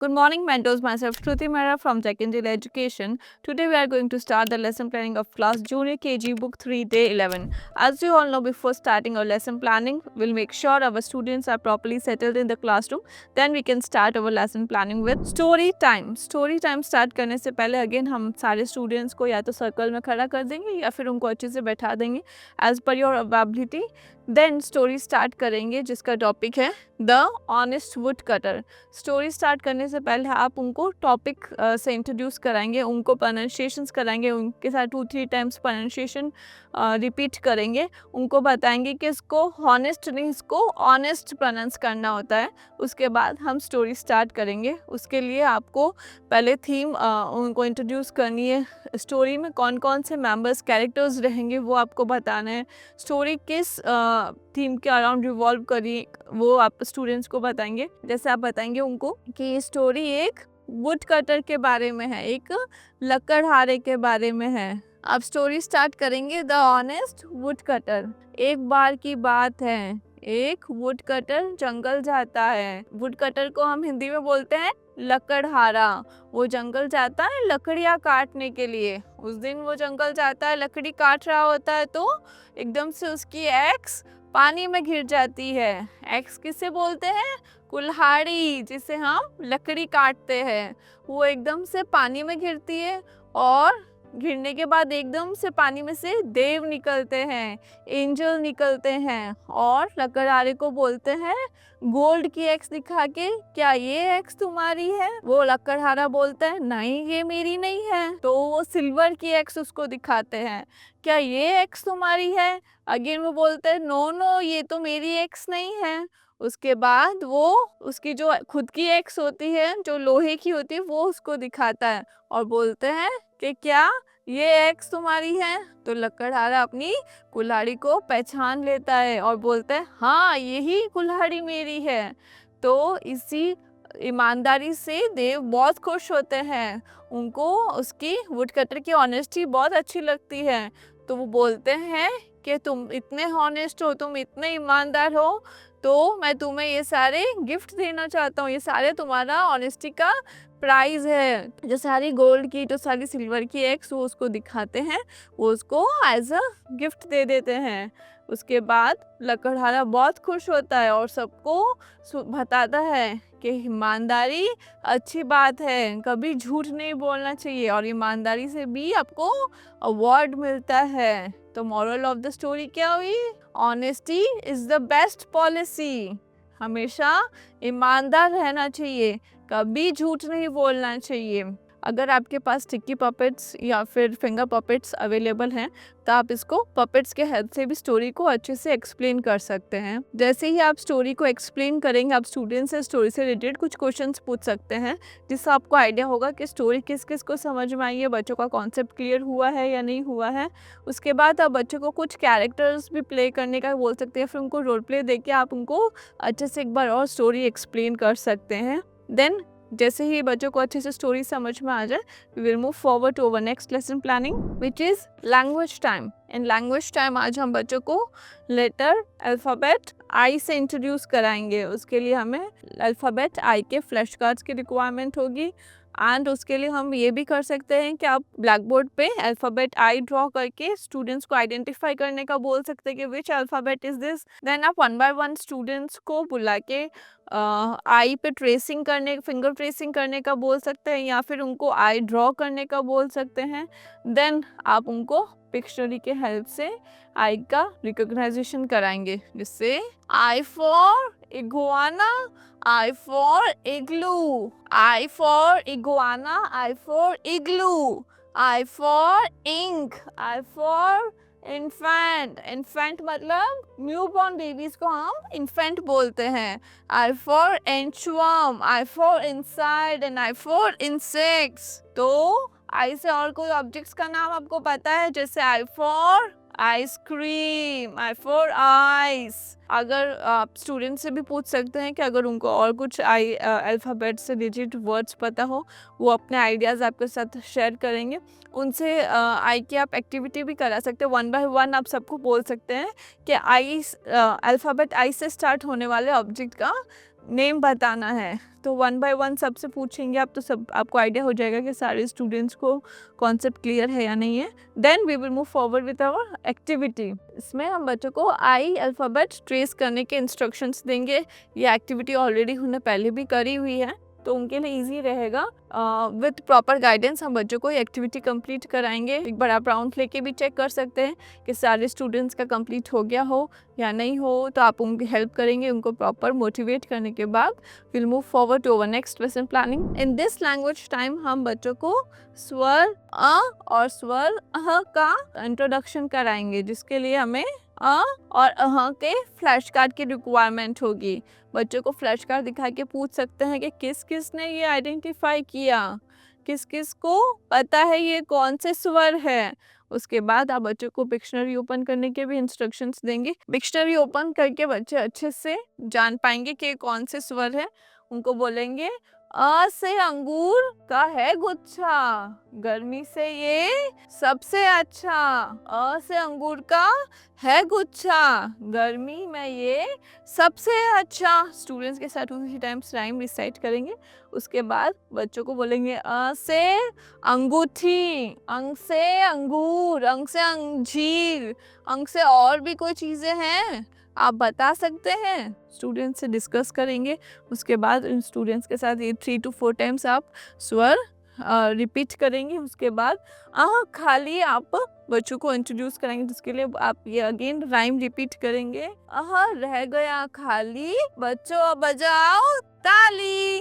Good morning, mentors. Myself, Shruti Mehra from Tech Angel Education. Today, we are going to start the lesson planning of class Junior KG Book 3, Day 11. As you all know, before starting our lesson planning, we'll make sure our students are properly settled in the classroom. Then we can start our lesson planning with story time. Story time start करने से पहले again हम सारे students को या तो circle में खड़ा कर देंगे या फिर उनको अच्छे से बैठा देंगे as per your ability. Then story start करेंगे जिसका टॉपिक है the honest woodcutter. Story start करने से पहले आप उनको टॉपिक से इंट्रोड्यूस कराएंगे, उनको प्रोनाउंसिएशंस कराएंगे, उनके साथ 2-3 टाइम्स प्रोनाउंसिएशन रिपीट करेंगे, उनको बताएंगे कि इसको हॉनेस्ट नहीं, इसको ऑनेस्ट प्रोनाउंस करना होता है। उसके बाद हम स्टोरी स्टार्ट करेंगे। उसके लिए आपको पहले थीम उनको इंट्रोड्यूस करनी है। स्टोरी में कौन कौन से मेंबर्स कैरेक्टर्स रहेंगे वो आपको बताना है। स्टोरी किस थीम के अराउंड रिवॉल्व करी वो आप स्टूडेंट्स को बताएंगे। जैसे आप बताएंगे उनको कि ये स्टोरी एक वुड कटर के बारे में है, एक लकड़हारे के बारे में है। आप स्टोरी स्टार्ट करेंगे द ऑनेस्ट वुड कटर। एक बार की बात है, एक वुड कटर जंगल जाता है। वुड कटर को हम हिंदी में बोलते हैं लकड़हारा। वो जंगल जाता है लकड़ियाँ काटने के लिए। उस दिन वो जंगल जाता है, लकड़ी काट रहा होता है तो एकदम से उसकी एक्स पानी में घिर जाती है। एक्स किसे बोलते हैं? कुल्हाड़ी, जिसे हम लकड़ी काटते हैं। वो एकदम से पानी में घिरती है और घिरने के बाद एकदम से पानी में से देव निकलते हैं, एंजल निकलते हैं और लकड़हारे को बोलते हैं गोल्ड की एक्स दिखा के, क्या ये एक्स तुम्हारी है? वो लकड़हारा बोलता है नहीं, ये मेरी नहीं है। तो वो सिल्वर की एक्स उसको दिखाते हैं, क्या ये एक्स तुम्हारी है? अगेन वो बोलते हैं नो नो, ये तो मेरी एक्स नहीं है। उसके बाद वो उसकी जो खुद की एक्स होती है, जो लोहे की होती है, वो उसको दिखाता है और बोलते हैं कि क्या ये एक्स तुम्हारी है? तो लकड़हारा अपनी कुल्हाड़ी को पहचान लेता है और बोलता है हाँ, यही कुल्हाड़ी मेरी है। तो इसी ईमानदारी से देव बहुत खुश होते हैं। उनको उसकी वुड कटर की ऑनेस्टी बहुत अच्छी लगती है। तो वो बोलते हैं कि तुम इतने हॉनेस्ट हो, तुम इतने ईमानदार हो, तो मैं तुम्हें ये सारे गिफ्ट देना चाहता हूँ। ये सारे तुम्हारा ऑनेस्टी का प्राइज है। जो सारी गोल्ड की, जो सारी सिल्वर की एक्स वो उसको दिखाते हैं, वो उसको एज अ गिफ्ट दे देते हैं। उसके बाद लकड़हारा बहुत खुश होता है और सबको बताता है कि ईमानदारी अच्छी बात है, कभी झूठ नहीं बोलना चाहिए और ईमानदारी से भी आपको अवार्ड मिलता है। तो मॉरल ऑफ द स्टोरी क्या हुई? Honesty is the best policy. हमेशा ईमानदार रहना चाहिए, कभी झूठ नहीं बोलना चाहिए। अगर आपके पास स्टिकी पपेट्स या फिर फिंगर पपेट्स अवेलेबल हैं तो आप इसको पपेट्स के हेल्प से भी स्टोरी को अच्छे से एक्सप्लेन कर सकते हैं। जैसे ही आप स्टोरी को एक्सप्लेन करेंगे, आप स्टूडेंट से स्टोरी से रिलेटेड कुछ क्वेश्चंस पूछ सकते हैं, जिससे आपको आइडिया होगा कि स्टोरी किस किस को समझ में आई है, बच्चों का कॉन्सेप्ट क्लियर हुआ है या नहीं हुआ है। उसके बाद आप बच्चों को कुछ कैरेक्टर्स भी प्ले करने का बोल सकते हैं, फिर उनको रोल प्ले दे के आप उनको अच्छे से एक बार और स्टोरी एक्सप्लेन कर सकते हैं। देन जैसे ही बच्चों को अच्छे से स्टोरी समझ में आ जाए, we will move forward to our next lesson planning which is language time. In language time आज हम बच्चों को लेटर अल्फ़ाबेट आई से इंट्रोड्यूस कराएंगे। उसके लिए हमें अल्फ़ाबेट आई के फ्लैश कार्ड्स की रिक्वायरमेंट होगी। एंड उसके लिए हम ये भी कर सकते हैं कि आप ब्लैक बोर्ड पे अल्फ़ाबेट आई ड्रॉ करके स्टूडेंट्स को आइडेंटिफाई करने का बोल सकते हैं कि विच अल्फ़ाबेट इज़ दिस। देन आप 1 बाय 1 स्टूडेंट्स को बुला के आई पे ट्रेसिंग करने, फिंगर ट्रेसिंग करने का बोल सकते हैं या फिर उनको आई ड्रॉ करने का बोल सकते हैं। देन आप उनको पिक्चरी के हेल्प से आई का रिकॉग्नाइजेशन कराएंगे, जिससे I for iguana, I for igloo, I for iguana, I for igloo, I for ink, I for infant. Infant मतलब न्यू बॉर्न बेबीज को हम इन्फेंट बोलते हैं। आई फॉर एंचुअम, I for inside and I for insects. तो I से और कोई ऑब्जेक्ट्स का नाम आपको पता है? जैसे I for ice cream, I for ice. अगर आप स्टूडेंट से भी पूछ सकते हैं कि अगर उनको और कुछ आई अल्फ़ाबेट से रिलेटेड वर्ड्स पता हो, वो अपने आइडियाज़ आपके साथ शेयर करेंगे। उनसे आई की आप एक्टिविटी भी करा सकते हैं। 1 बाय 1 आप सबको बोल सकते हैं कि आई अल्फ़ाबेट आई से स्टार्ट होने वाले ऑब्जेक्ट का नेम बताना है। तो 1 बाय 1 सबसे पूछेंगे आप, तो सब आपको आइडिया हो जाएगा कि सारे स्टूडेंट्स को कॉन्सेप्ट क्लियर है या नहीं है। Then we will move forward with our activity. इसमें हम बच्चों को आई अल्फ़ाबेट ट्रेस करने के इंस्ट्रक्शंस देंगे। ये एक्टिविटी ऑलरेडी उन्होंने पहले भी करी हुई है, तो उनके लिए ईजी रहेगा। विथ प्रॉपर गाइडेंस हम बच्चों को ये एक्टिविटी कंप्लीट कराएंगे। एक बार आप राउंड लेके भी चेक कर सकते हैं कि सारे स्टूडेंट्स का कंप्लीट हो गया हो या नहीं हो, तो आप उनकी हेल्प करेंगे। उनको प्रॉपर मोटिवेट करने के बाद will move forward to our next lesson planning. In this language time हम बच्चों को स्वर अ और स्वर अह का इंट्रोडक्शन कराएंगे, जिसके लिए हमें अ और अह के फ्लैश कार्ड की रिक्वायरमेंट होगी। बच्चों को फ्लैश कार्ड दिखा के पूछ सकते हैं कि किस किस ने ये आइडेंटिफाई किया, किस किस को पता है ये कौन से स्वर है। उसके बाद आप बच्चों को डिक्शनरी ओपन करने के भी इंस्ट्रक्शंस देंगे। डिक्शनरी ओपन करके बच्चे अच्छे से जान पाएंगे कि कौन से स्वर है। उनको बोलेंगे अ से अंगूर का है गुच्छा, गर्मी से ये सबसे अच्छा। अ से अंगूर का है गुच्छा, गर्मी में ये सबसे अच्छा। स्टूडेंट्स के साथ उसी टाइम राइम रिसाइट करेंगे। उसके बाद बच्चों को बोलेंगे अ से अंगूठी, अंग से अंगूर, अंग से अंजीर, अंग से और भी कोई चीज़ें हैं आप बता सकते हैं। स्टूडेंट्स से डिस्कस करेंगे। उसके बाद इन स्टूडेंट्स के साथ ये 3 to 4 टाइम्स आप स्वर रिपीट करेंगे। उसके बाद खाली आप बच्चों को इंट्रोड्यूस करेंगे, जिसके लिए आप ये अगेन राइम रिपीट करेंगे। रह गया खाली, बच्चों बजाओ ताली।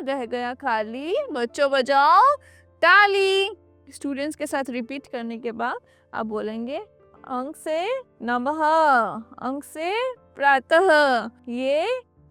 रह गया खाली, बच्चों बजाओ ताली। स्टूडेंट्स के साथ रिपीट करने के बाद आप बोलेंगे अंक से नमः, अंक से प्रातः। ये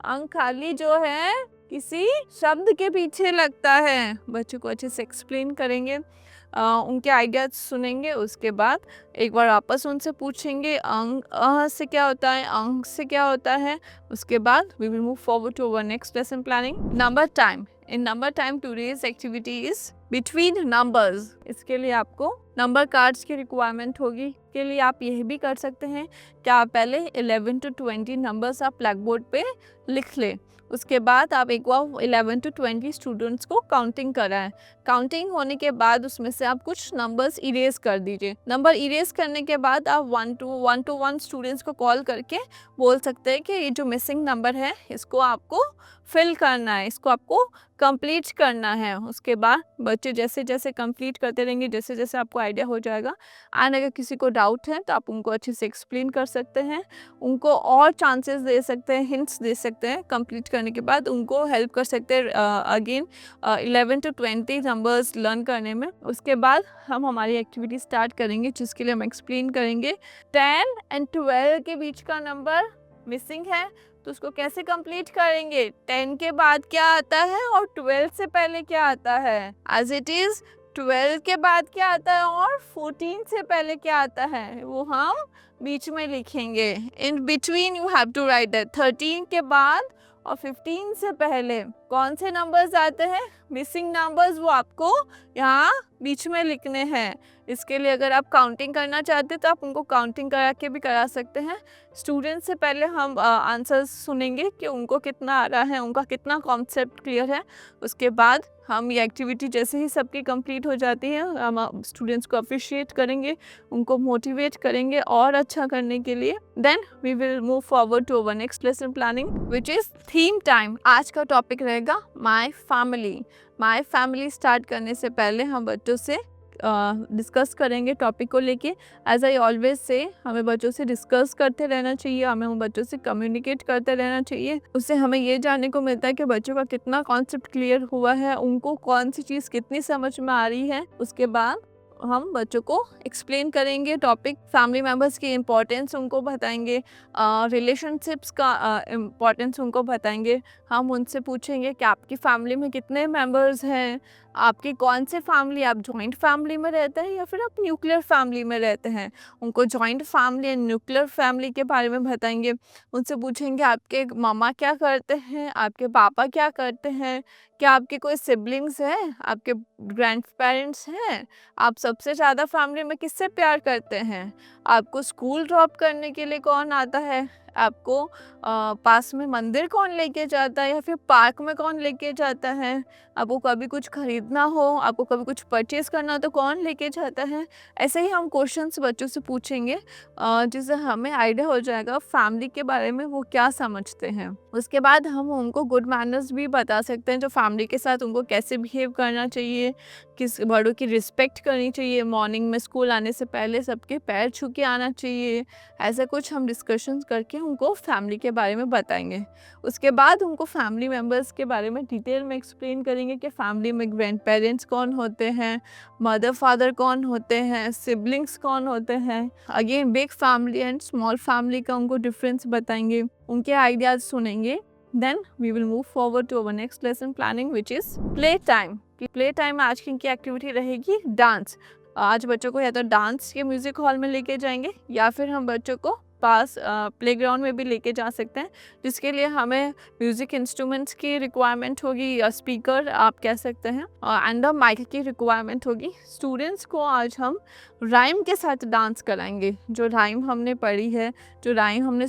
अंक खाली जो है किसी शब्द के पीछे लगता है। बच्चों को अच्छे से एक्सप्लेन करेंगे, उनके आइडियाज सुनेंगे। उसके बाद एक बार वापस उनसे पूछेंगे अंक अ से क्या होता है, अंक से क्या होता है। उसके बाद we will move forward to our next lesson planning. Number time. In number time today's activity is between numbers. इसके लिए आपको नंबर कार्ड्स की रिक्वायरमेंट होगी। के लिए आप यह भी कर सकते हैं कि आप पहले 11 to 20 नंबर्स आप ब्लैक बोर्ड पे लिख लें। उसके बाद आप एक बार 11 to 20 स्टूडेंट्स को काउंटिंग कराएं। काउंटिंग होने के बाद उसमें से आप कुछ नंबर्स इरेज कर दीजिए। नंबर इरेज करने के बाद आप 1 to 1 स्टूडेंट्स को कॉल करके बोल सकते हैं कि ये जो मिसिंग नंबर है इसको आपको फिल करना है, इसको आपको कंप्लीट करना है। उसके बाद बच्चे जैसे जैसे कंप्लीट करते रहेंगे, जैसे जैसे आपको आइडिया हो जाएगा। एंड अगर किसी को डाउट है तो आप उनको अच्छे से एक्सप्लेन कर सकते हैं, उनको और चांसेस दे सकते हैं, हिंट्स दे सकते हैं। कंप्लीट करने के बाद उनको हेल्प कर सकते हैं अगेन 11 to 20 नंबर्स लर्न करने में। उसके बाद हम हमारी एक्टिविटी स्टार्ट करेंगे, जिसके लिए हम एक्सप्लेन करेंगे 10 and 12 के बीच का नंबर मिसिंग है, तो उसको कैसे कंप्लीट करेंगे। 10 के बाद क्या आता है और 12 से पहले क्या आता है। एज इट इज 12 के बाद क्या आता है और 14 से पहले क्या आता है, वो हम बीच में लिखेंगे। In between you have to write that. 13 के बाद और 15 से पहले कौन से नंबर्स आते हैं, मिसिंग नंबर्स, वो आपको यहाँ बीच में लिखने हैं। इसके लिए अगर आप काउंटिंग करना चाहते हैं तो आप उनको काउंटिंग करा के भी करा सकते हैं। स्टूडेंट से पहले हम आंसर्स सुनेंगे कि उनको कितना आ रहा है, उनका कितना कॉन्सेप्ट क्लियर है। उसके बाद हम ये एक्टिविटी जैसे ही सबकी कंप्लीट हो जाती है, हम स्टूडेंट्स को अप्रिशिएट करेंगे, उनको मोटिवेट करेंगे और अच्छा करने के लिए। Then we will move forward to our next lesson planning which is theme time. आज का टॉपिक रहेगा my family. My family start करने से पहले हम बच्चों से डिस्कस करेंगे टॉपिक को लेके। एज आई ऑलवेज से हमें बच्चों से डिस्कस करते रहना चाहिए, हमें उन बच्चों से कम्युनिकेट करते रहना चाहिए। उससे हमें ये जानने को मिलता है कि बच्चों का कितना कॉन्सेप्ट क्लियर हुआ है, उनको कौन सी चीज़ कितनी समझ में आ रही है। उसके बाद हम बच्चों को एक्सप्लेन करेंगे टॉपिक, फैमिली मेम्बर्स की इम्पोर्टेंस उनको बताएंगे, रिलेशनशिप्स का इम्पोर्टेंस उनको बताएंगे। हम उनसे पूछेंगे कि आपकी फैमिली में कितने मेंबर्स हैं, आपकी कौन से फैमिली, आप जॉइंट फैमिली में रहते हैं या फिर आप न्यूक्लियर फैमिली में रहते हैं। उनको joint family and nuclear family के बारे में बताएंगे। उनसे पूछेंगे आपके मामा क्या करते हैं, आपके पापा क्या करते हैं, क्या आपके कोई सिबलिंग्स हैं, आपके ग्रैंड पेरेंट्स हैं, आप सबसे ज़्यादा फैमिली में किससे प्यार करते हैं, आपको स्कूल ड्रॉप करने के लिए कौन आता है, आपको पास में मंदिर कौन लेके जाता है या फिर पार्क में कौन लेके जाता है, आपको कभी कुछ खरीदना हो, आपको कभी कुछ परचेज़ करना हो तो कौन लेके जाता है। ऐसे ही हम क्वेश्चंस बच्चों से पूछेंगे जिससे हमें आइडिया हो जाएगा फैमिली के बारे में वो क्या समझते हैं। उसके बाद हम उनको गुड मैनर्स भी बता सकते हैं, जो फैमिली के साथ उनको कैसे बिहेव करना चाहिए, किस बड़ों की रिस्पेक्ट करनी चाहिए, मॉर्निंग में स्कूल आने से पहले सबके पैर छू के आना चाहिए। ऐसा कुछ हम डिस्कशंस करके उनको फैमिली के बारे में बताएंगे। उसके बाद उनको फैमिली मेम्बर्स के बारे में डिटेल में एक्सप्लेन करेंगे कि फैमिली में ग्रैंड पेरेंट्स कौन होते हैं, मदर फादर कौन होते हैं, सिबलिंग्स कौन होते हैं। Again big family and small family का उनको डिफरेंस बताएंगे, उनके आइडियाज़ सुनेंगे। Then we will move forward to our next lesson planning which is play time. Play time में आज की इनकी एक्टिविटी रहेगी डांस। आज बच्चों को या तो डांस के म्यूज़िक हॉल में लेके जाएंगे या फिर हम बच्चों को पास प्लेग्राउंड में भी लेके जा सकते हैं, जिसके लिए हमें म्यूज़िक इंस्ट्रूमेंट्स की रिक्वायरमेंट होगी या स्पीकर आप कह सकते हैं, एंड माइक की रिक्वायरमेंट होगी। स्टूडेंट्स को आज हम राइम के साथ डांस कराएंगे। जो राइम हमने पढ़ी है, जो राइम हमने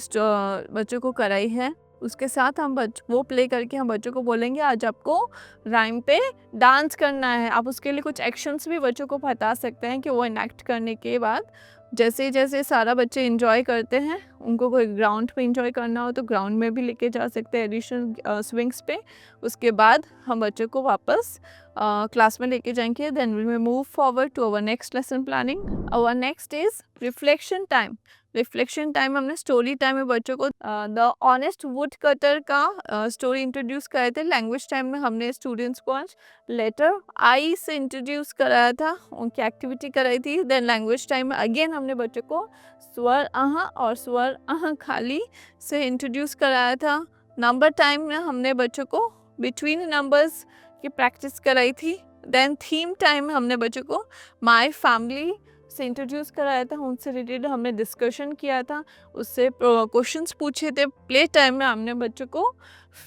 बच्चों को कराई है, उसके साथ हम वो प्ले करके हम बच्चों को बोलेंगे आज आपको राइम पे डांस करना है। आप उसके लिए कुछ एक्शंस भी बच्चों को बता सकते हैं कि वो इनेक्ट करने के बाद जैसे जैसे सारा बच्चे इंजॉय करते हैं, उनको कोई ग्राउंड पे इंजॉय करना हो तो ग्राउंड में भी लेके जा सकते हैं एडिशनल स्विंग्स पे। उसके बाद हम बच्चों को वापस क्लास में लेके जाएंगे। Then we will move forward to our next lesson planning. Our next is reflection time. Reflection time हमने स्टोरी टाइम में बच्चों को द ऑनेस्ट वुड कटर का स्टोरी इंट्रोड्यूस कराए थे। लैंग्वेज टाइम में हमने स्टूडेंट्स को आज लेटर आई से इंट्रोड्यूस कराया था, उनकी एक्टिविटी कराई थी। देन लैंग्वेज टाइम में अगेन हमने बच्चों को स्वर अह और स्वर अह खाली से इंट्रोड्यूस कराया था। नंबर टाइम में हमने बच्चों को बिटवीन नंबर्स की प्रैक्टिस कराई थी। देन थीम टाइम में हमने बच्चों को माय फैमिली से इंट्रोड्यूस कराया था, उनसे रिलेटेड हमने डिस्कशन किया था, उससे क्वेश्चंस पूछे थे। प्ले टाइम में हमने बच्चों को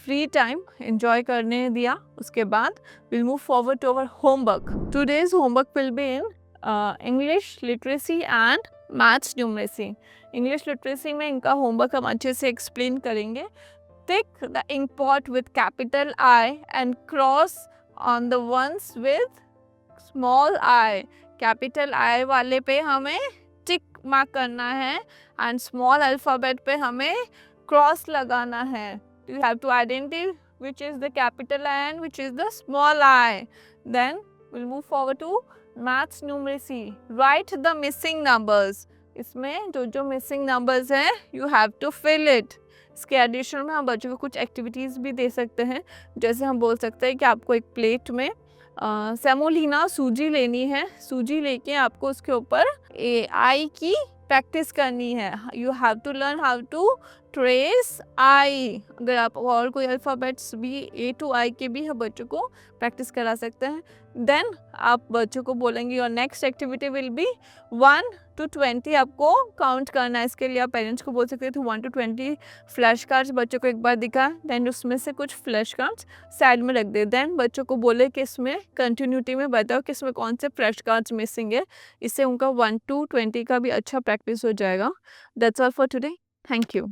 फ्री टाइम एंजॉय करने दिया। उसके बाद will move forward to our homework. Today's homework will be in English literacy and maths numeracy. English literacy में इनका होमवर्क हम अच्छे से एक्सप्लेन करेंगे। Tick the ink pot with capital I and cross on the ones with small I. Capital I वाले पे हमें tick mark करना है एंड स्मॉल अल्फ़ाबेट पे हमें क्रॉस लगाना है। You have to identify which is the capital I and which is the small I. Then will move forward to maths numeracy. Write the missing numbers. इसमें जो missing numbers हैं you have to fill it. इसके addition में हम बच्चों को कुछ activities भी दे सकते हैं, जैसे हम बोल सकते हैं कि आपको एक प्लेट में सेमोलिना सूजी लेनी है। सूजी लेके आपको उसके ऊपर आई की प्रैक्टिस करनी है। You have to learn how to trace I. अगर आप और कोई अल्फ़ाबेट्स भी ए टू आई के भी हम बच्चों को प्रैक्टिस करा सकते हैं। देन आप बच्चों को बोलेंगे your next activity will be 1 to 20 आपको काउंट करना है। इसके लिए आप पेरेंट्स को बोल सकते हैं तो 1 to 20 फ्लैश कार्ड्स बच्चों को एक बार दिखा, देन उसमें से कुछ फ्लैश कार्ड्स साइड में रख दे। देन बच्चों को बोले कि इसमें कंटिन्यूटी में बताओ कि इसमें कौन से फ्लैश कार्ड्स मिसिंग है। इससे उनका 1 to 20 का भी अच्छा प्रैक्टिस हो जाएगा। That's all for today. Thank you.